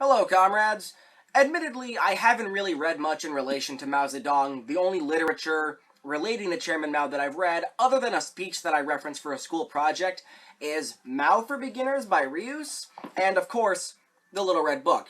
Hello, comrades. Admittedly, I haven't really read much in relation to Mao Zedong. The only literature relating to Chairman Mao that I've read, other than a speech that I referenced for a school project, is Mao for Beginners by Rius, and of course, The Little Red Book.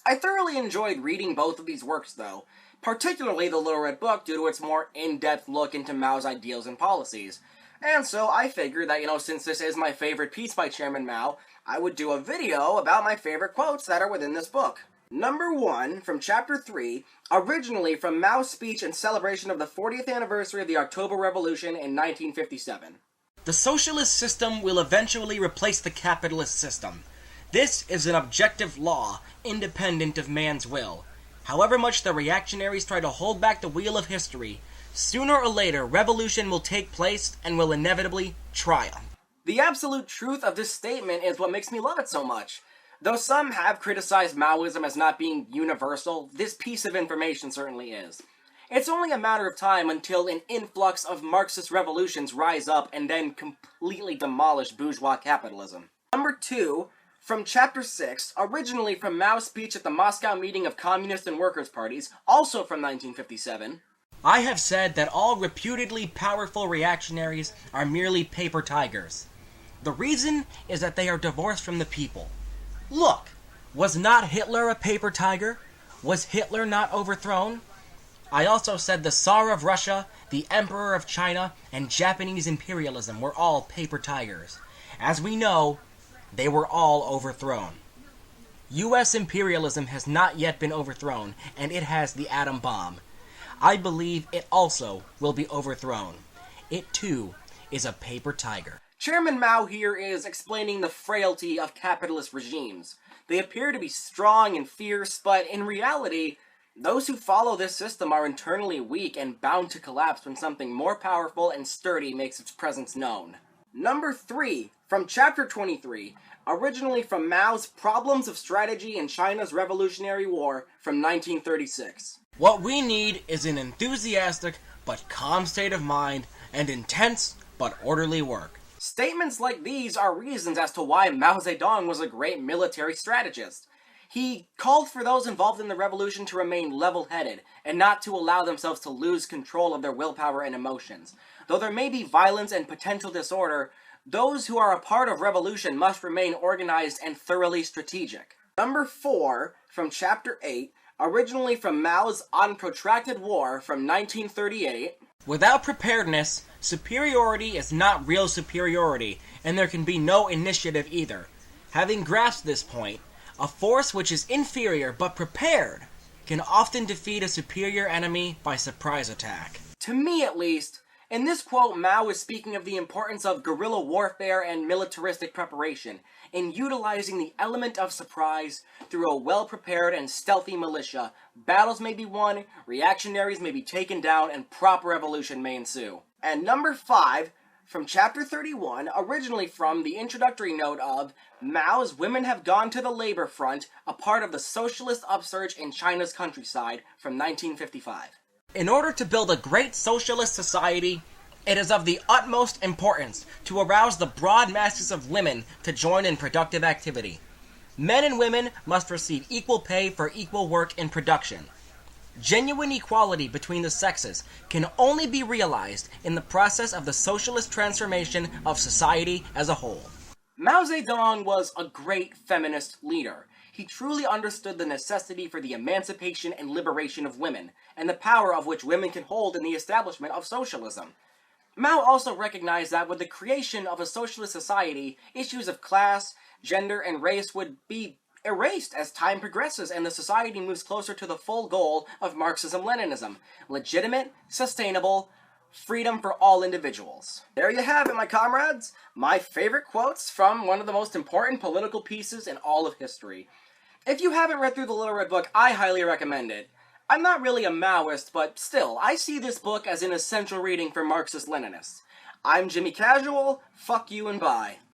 I thoroughly enjoyed reading both of these works, though, particularly The Little Red Book due to its more in-depth look into Mao's ideals and policies. And so I figured that, since this is my favorite piece by Chairman Mao, I would do a video about my favorite quotes that are within this book. Number 1, from Chapter 3, originally from Mao's speech in celebration of the 40th anniversary of the October Revolution in 1957. The socialist system will eventually replace the capitalist system. This is an objective law, independent of man's will. However much the reactionaries try to hold back the wheel of history, sooner or later revolution will take place and will inevitably triumph. The absolute truth of this statement is what makes me love it so much. Though some have criticized Maoism as not being universal, this piece of information certainly is. It's only a matter of time until an influx of Marxist revolutions rise up and then completely demolish bourgeois capitalism. Number 2, from Chapter 6, originally from Mao's speech at the Moscow meeting of Communist and Workers' Parties, also from 1957. I have said that all reputedly powerful reactionaries are merely paper tigers. The reason is that they are divorced from the people. Look, was not Hitler a paper tiger? Was Hitler not overthrown? I also said the Tsar of Russia, the Emperor of China, and Japanese imperialism were all paper tigers. As we know, they were all overthrown. U.S. imperialism has not yet been overthrown, and it has the atom bomb. I believe it also will be overthrown. It too is a paper tiger. Chairman Mao here is explaining the frailty of capitalist regimes. They appear to be strong and fierce, but in reality, those who follow this system are internally weak and bound to collapse when something more powerful and sturdy makes its presence known. Number 3, from Chapter 23, originally from Mao's Problems of Strategy in China's Revolutionary War from 1936. What we need is an enthusiastic but calm state of mind and intense but orderly work. Statements like these are reasons as to why Mao Zedong was a great military strategist. He called for those involved in the revolution to remain level-headed, and not to allow themselves to lose control of their willpower and emotions. Though there may be violence and potential disorder, those who are a part of revolution must remain organized and thoroughly strategic. Number 4, from Chapter 8, originally from Mao's On Protracted War from 1938. Without preparedness, superiority is not real superiority, and there can be no initiative either. Having grasped this point, a force which is inferior but prepared can often defeat a superior enemy by surprise attack. To me at least, in this quote, Mao is speaking of the importance of guerrilla warfare and militaristic preparation, in utilizing the element of surprise through a well-prepared and stealthy militia. Battles may be won, reactionaries may be taken down, and proper revolution may ensue. And number 5, from Chapter 31, originally from the introductory note of Mao's Women Have Gone to the Labor Front, a part of the socialist upsurge in China's countryside from 1955. In order to build a great socialist society, it is of the utmost importance to arouse the broad masses of women to join in productive activity. Men and women must receive equal pay for equal work in production. Genuine equality between the sexes can only be realized in the process of the socialist transformation of society as a whole. Mao Zedong was a great feminist leader. He truly understood the necessity for the emancipation and liberation of women, and the power of which women can hold in the establishment of socialism. Mao also recognized that with the creation of a socialist society, issues of class, gender, and race would be erased as time progresses and the society moves closer to the full goal of Marxism-Leninism: legitimate, sustainable, freedom for all individuals. There you have it, my comrades. My favorite quotes from one of the most important political pieces in all of history. If you haven't read through The Little Red Book, I highly recommend it. I'm not really a Maoist, but still, I see this book as an essential reading for Marxist-Leninists. I'm Jymee Casual, fuck you and bye.